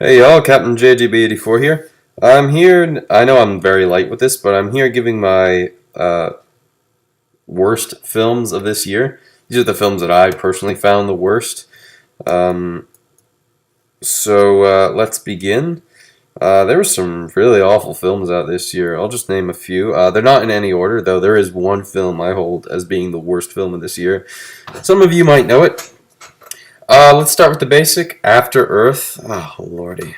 Hey y'all, Captain JGB84 here. I'm here, I know I'm very light with this, but I'm here giving my worst films of this year. These are the films that I personally found the worst. Um, let's begin. There were some really awful films out this year. I'll just name a few. They're not in any order, though there is one film I hold as being the worst film of this year. Some of you might know it. Let's start with the basic, After Earth. Oh, lordy.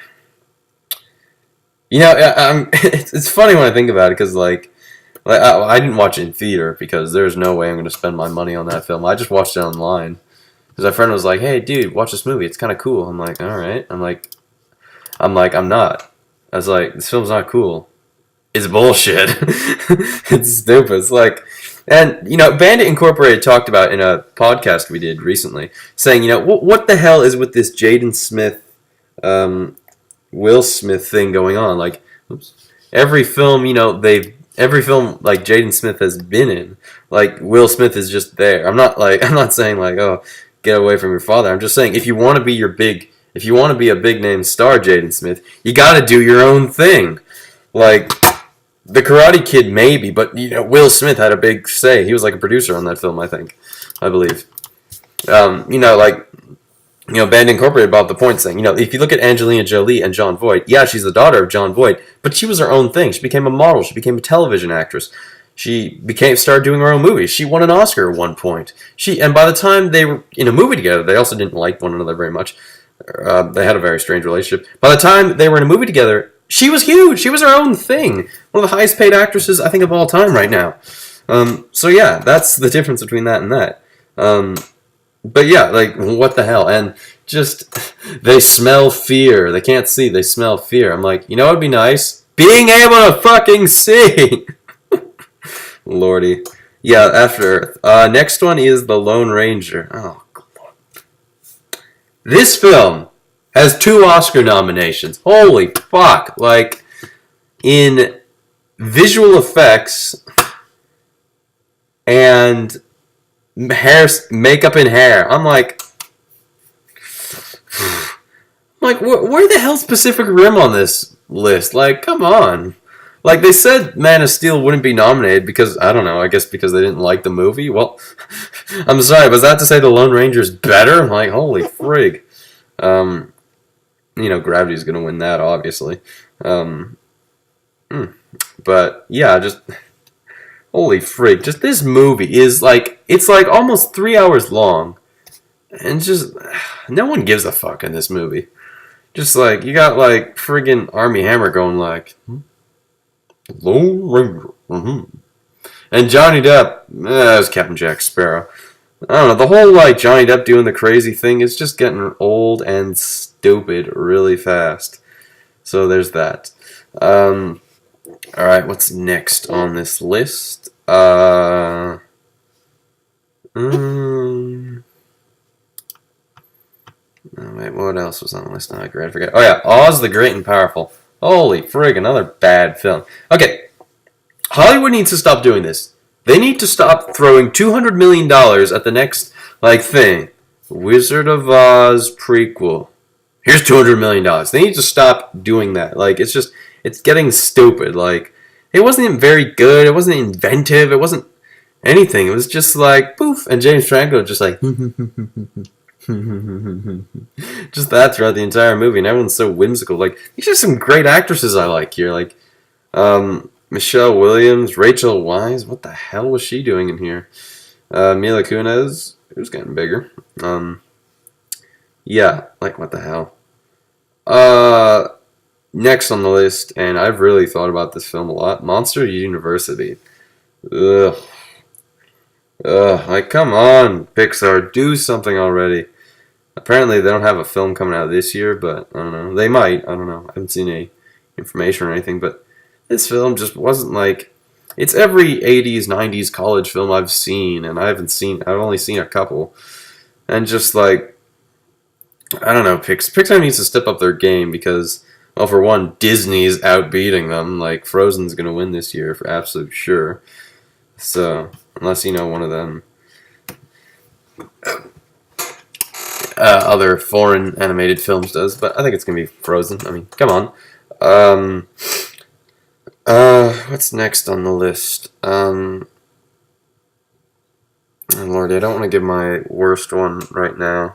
It's funny when I think about it because I didn't watch it in theater because there's no way I'm going to spend my money on that film. I just watched it online because my friend was like, "Hey, dude, watch this movie. It's kind of cool." I'm like, "All right." I'm not. I was like, "This film's not cool. It's bullshit. It's stupid." It's like, and Bandit Incorporated talked about in a podcast we did recently, saying, what the hell is with this Jaden Smith, Will Smith thing going on? Like, oops. Every film, every film like Jaden Smith has been in, like Will Smith is just there. I'm not saying like, oh, get away from your father. I'm just saying if you want to be if you want to be a big name star, Jaden Smith, you got to do your own thing. Like the Karate Kid, maybe, but Will Smith had a big say. He was like a producer on that film, I believe. Like Band Incorporated brought up the point saying, if you look at Angelina Jolie and Jon Voight, yeah, she's the daughter of Jon Voight, but she was her own thing. She became a model. She became a television actress. She started doing her own movies. She won an Oscar at one point. And by the time they were in a movie together, they also didn't like one another very much. They had a very strange relationship. By the time they were in a movie together, she was huge. She was her own thing. One of the highest paid actresses, I think, of all time right now. So yeah, that's the difference between that and that. But yeah, like, what the hell? And just, they smell fear. They can't see, they smell fear. I'm like, it'd be nice? Being able to fucking see! Lordy. Yeah, After Earth. Next one is The Lone Ranger. Oh, God. This film has 2 Oscar nominations. Holy fuck. Like, in visual effects and makeup and hair. I'm like, where the hell's Pacific Rim on this list? Like, come on. Like, they said Man of Steel wouldn't be nominated because, I don't know, I guess because they didn't like the movie? Well, I'm sorry, was that to say The Lone Ranger's better? I'm like, holy frig. Gravity's gonna win that, obviously. But, yeah, just... Holy frig, just this movie is like, it's like almost 3 hours long. And just, no one gives a fuck in this movie. Just like, you got like friggin' Army Hammer going like, Lone Ranger, And Johnny Depp, as Captain Jack Sparrow. I don't know, the whole like Johnny Depp doing the crazy thing is just getting old and stupid really fast. So there's that. Alright, what's next on this list? Oh, wait, what else was on the list? I forget. Oh yeah, Oz the Great and Powerful. Holy frig, another bad film. Okay, Hollywood needs to stop doing this. They need to stop throwing $200 million at the next, thing. Wizard of Oz prequel. Here's $200 million. They need to stop doing that. Like, it's getting stupid. Like, it wasn't even very good. It wasn't inventive. It wasn't anything. It was just like, poof. And James Franco just like, just that throughout the entire movie. And everyone's so whimsical. Like, these are some great actresses I like here. Like, Michelle Williams, Rachel Weisz. What the hell was she doing in here? Mila Kunis. Who's getting bigger. Yeah, like, what the hell? Next on the list, and I've really thought about this film a lot, Monster University. Ugh. Like, come on, Pixar, do something already. Apparently, they don't have a film coming out this year, but I don't know. They might. I don't know. I haven't seen any information or anything, but this film just wasn't like... It's every 80s, 90s college film I've seen, and I've only seen a couple. And just like... I don't know, Pixar needs to step up their game because... Well, for one, Disney's outbeating them. Like, Frozen's going to win this year for absolute sure. So, unless you know one of them. other foreign animated films does, but I think it's gonna be Frozen. I mean, come on. Um, what's next on the list? Oh Lordy, I don't want to give my worst one right now.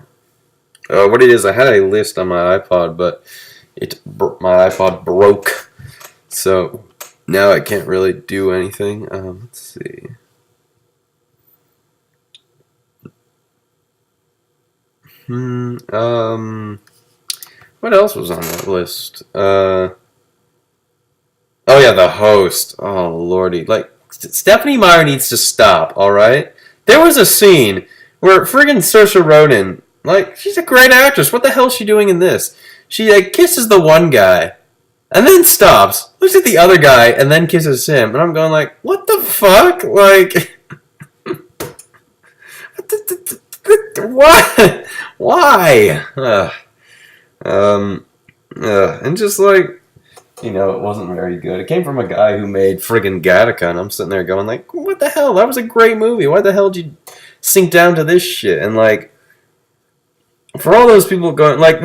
What it is, I had a list on my iPod, but my iPod broke, so now I can't really do anything. Let's see. What else was on that list? Oh yeah, The Host. Oh Lordy, like Stephanie Meyer needs to stop. All right, there was a scene where friggin' Saoirse Ronan, like, she's a great actress. What the hell is she doing in this? She like kisses the one guy, and then stops, looks at the other guy, and then kisses him. And I'm going like, what the fuck? Like, what? Why? And just like, it wasn't very good. It came from a guy who made friggin' Gattaca, and I'm sitting there going like, what the hell? That was a great movie. Why the hell did you sink down to this shit? And like, for all those people going like,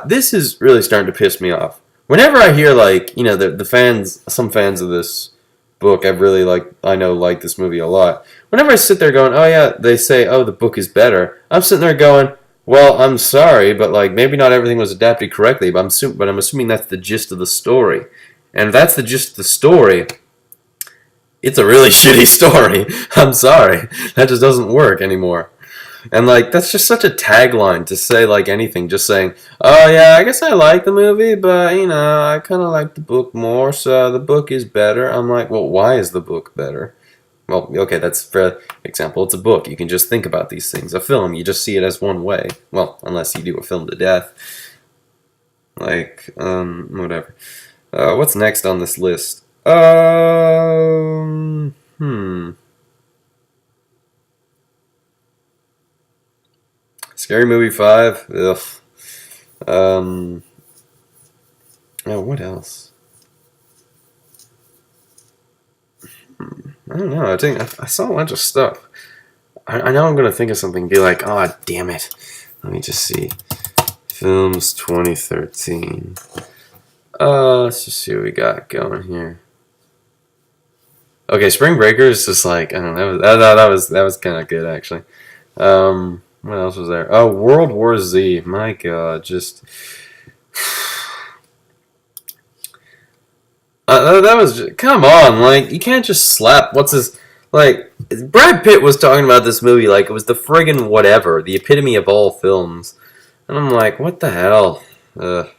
this is really starting to piss me off. Whenever I hear like, the fans, some fans of this book, I know like this movie a lot. Whenever I sit there going, oh yeah, they say, oh, the book is better. I'm sitting there going, well, I'm sorry, but like maybe not everything was adapted correctly, but I'm assuming that's the gist of the story. And if that's the gist of the story, it's a really shitty story. I'm sorry. That just doesn't work anymore. And like that's just such a tagline to say like anything, just saying, oh yeah, I guess I like the movie, but I kind of like the book more, so the book is better. I'm like, well, why is the book better? Well, okay, that's for example, it's a book. You can just think about these things. A film, you just see it as one way. Well, unless you do a film to death. Like, whatever. What's next on this list? Scary Movie 5. Ugh. Oh, what else? I don't know. I think I saw a bunch of stuff. I know I'm going to think of something and be like, oh, damn it. Let me just see. Films 2013. Let's just see what we got going here. Okay, Spring Breakers is just like, I don't know. That was kind of good, actually. What else was there? Oh, World War Z. My God, just... that was just, come on, like, you can't just slap, like, Brad Pitt was talking about this movie like it was the friggin' whatever, the epitome of all films. And I'm like, what the hell? But,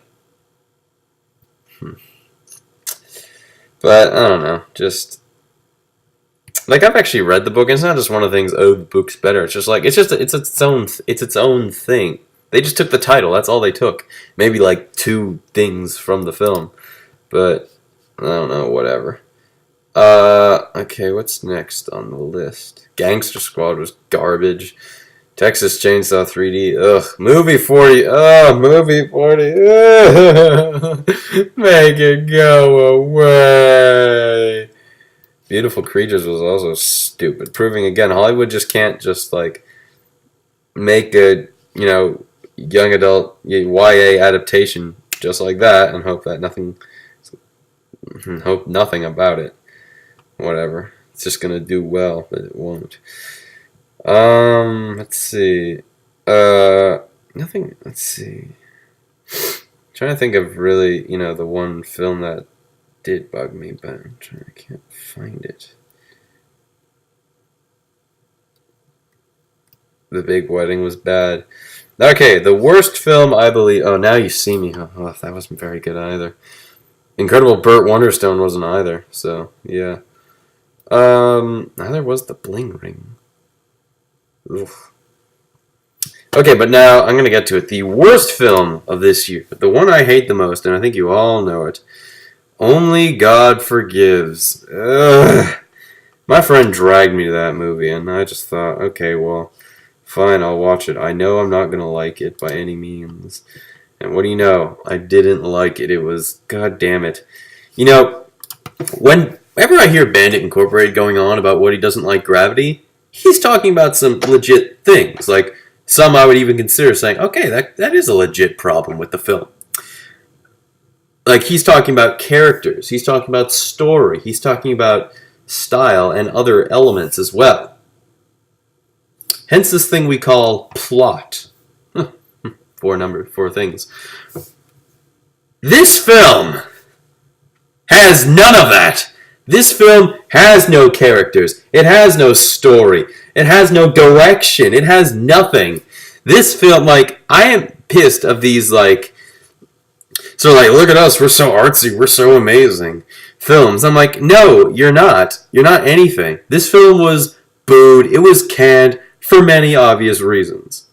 I don't know, just... Like, I've actually read the book, and it's not just one of the things, oh, the book's better. It's just like, it's its own thing. They just took the title, that's all they took. Maybe, like, 2 things from the film. But, I don't know, whatever. Okay, what's next on the list? Gangster Squad was garbage. Texas Chainsaw 3D, ugh. Movie 40, Movie 40, ugh. Make it go away. Beautiful Creatures was also stupid, proving again Hollywood just can't just like make a young adult YA adaptation just like that and hope nothing about it. Whatever, it's just gonna do well, but it won't. Let's see. Nothing. Let's see. Trying to think of really the one film that did bug me, but I can't find it. The Big Wedding was bad. Okay, the worst film I believe. Oh, Now You See Me. Oh, that wasn't very good either. Incredible Burt Wonderstone wasn't either. So yeah. Neither was The Bling Ring. Ugh. Okay, but now I'm gonna get to it. The worst film of this year, the one I hate the most, and I think you all know it. Only God Forgives. Ugh. My friend dragged me to that movie, and I just thought, okay, well, fine, I'll watch it. I know I'm not going to like it by any means. And what do you know? I didn't like it. It was, god damn it. Whenever I hear Bandit Incorporated going on about what he doesn't like Gravity, he's talking about some legit things. Like, Some I would even consider saying, okay, that is a legit problem with the film. Like, he's talking about characters, he's talking about story, he's talking about style and other elements as well. Hence this thing we call plot. Four things. This film has none of that. This film has no characters. It has no story. It has no direction. It has nothing. This film, like, I am pissed of these, like, so, like, look at us, we're so artsy, we're so amazing. Films. I'm like, no, you're not. You're not anything. This film was booed. It was canned for many obvious reasons.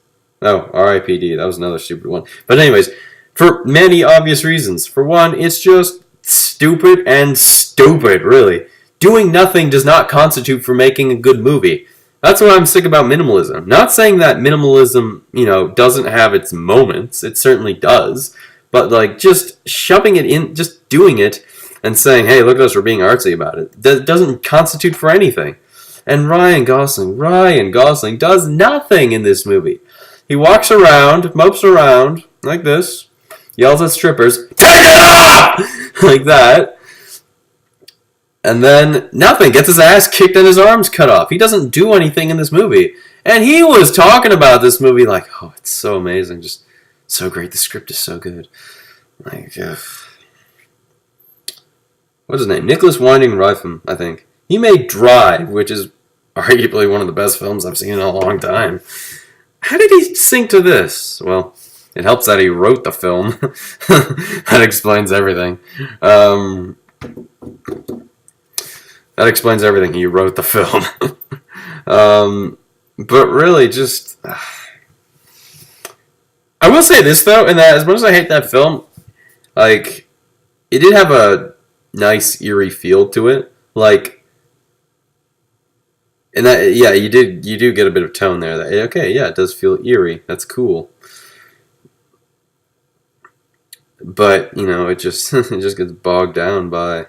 Oh, R.I.P.D. That was another stupid one. But anyways, for many obvious reasons. For one, it's just stupid and stupid, really. Doing nothing does not constitute for making a good movie. That's why I'm sick about minimalism. Not saying that minimalism, doesn't have its moments. It certainly does. But, like, just shoving it in, just doing it and saying, hey, look at us, we're being artsy about it, that doesn't constitute for anything. And Ryan Gosling does nothing in this movie. He walks around, mopes around, like this, yells at strippers, take it off! Like that. And then nothing, gets his ass kicked and his arms cut off. He doesn't do anything in this movie. And he was talking about this movie like, oh, it's so amazing, just so great, the script is so good. Like, what's his name? Nicholas Winding Refn, I think. He made Drive, which is arguably one of the best films I've seen in a long time. How did he sink to this? Well, it helps that he wrote the film. That explains everything. That explains everything. He wrote the film. But really, just... I will say this, though, and that as much as I hate that film, like, it did have a nice, eerie feel to it. Like... And that, yeah, you do get a bit of tone there. That, okay, yeah, it does feel eerie. That's cool. But, it just it just gets bogged down by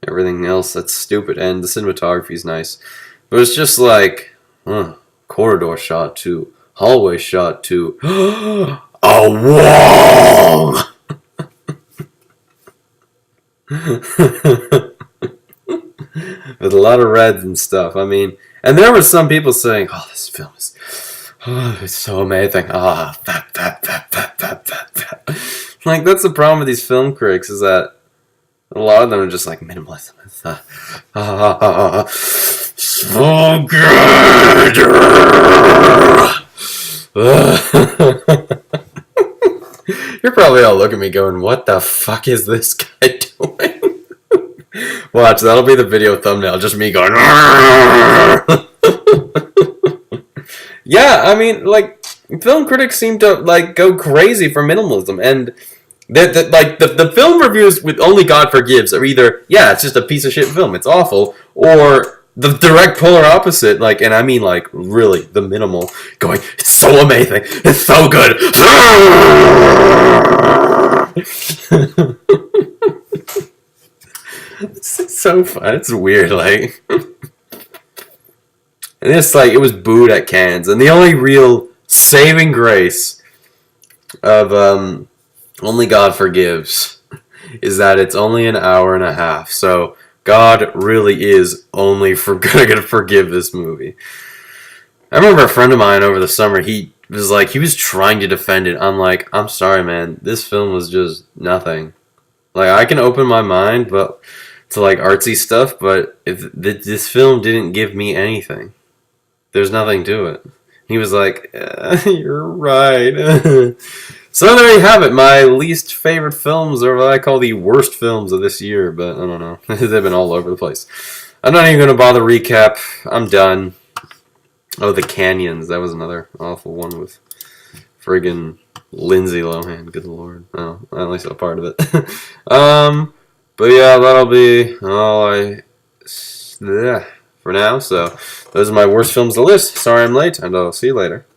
everything else that's stupid. And the cinematography is nice. But it's just like, corridor shot to, hallway shot to, a wall! With a lot of reds and stuff. I mean, and there were some people saying, oh, this film is, it's so amazing. Like, that's the problem with these film critics, is that a lot of them are just like, minimalism. It's so good. You're probably all looking at me going, what the fuck is this guy doing? Watch, that'll be the video thumbnail, just me going, yeah, I mean, like, film critics seem to, like, go crazy for minimalism, and the film reviews with Only God Forgives are either, yeah, it's just a piece of shit film, it's awful, or the direct polar opposite, like, and I mean, like, really, the minimal, going, it's so amazing, it's so good. It's so fun. It's weird, like. And it's like, it was booed at Cannes. And the only real saving grace of Only God Forgives is that it's only an hour and a half. So God really is only gonna forgive this movie. I remember a friend of mine over the summer, he was trying to defend it. I'm like, I'm sorry, man. This film was just nothing. Like, I can open my mind, but... to like artsy stuff, but this film didn't give me anything. There's nothing to it. He was like, you're right. So there you have it. My least favorite films are what I call the worst films of this year, but I don't know. They've been all over the place. I'm not even going to bother recap. I'm done. Oh, The Canyons. That was another awful one with friggin' Lindsay Lohan. Good lord. Oh, at least a part of it. But yeah, that'll be all for now. So those are my worst films to list. Sorry I'm late, and I'll see you later.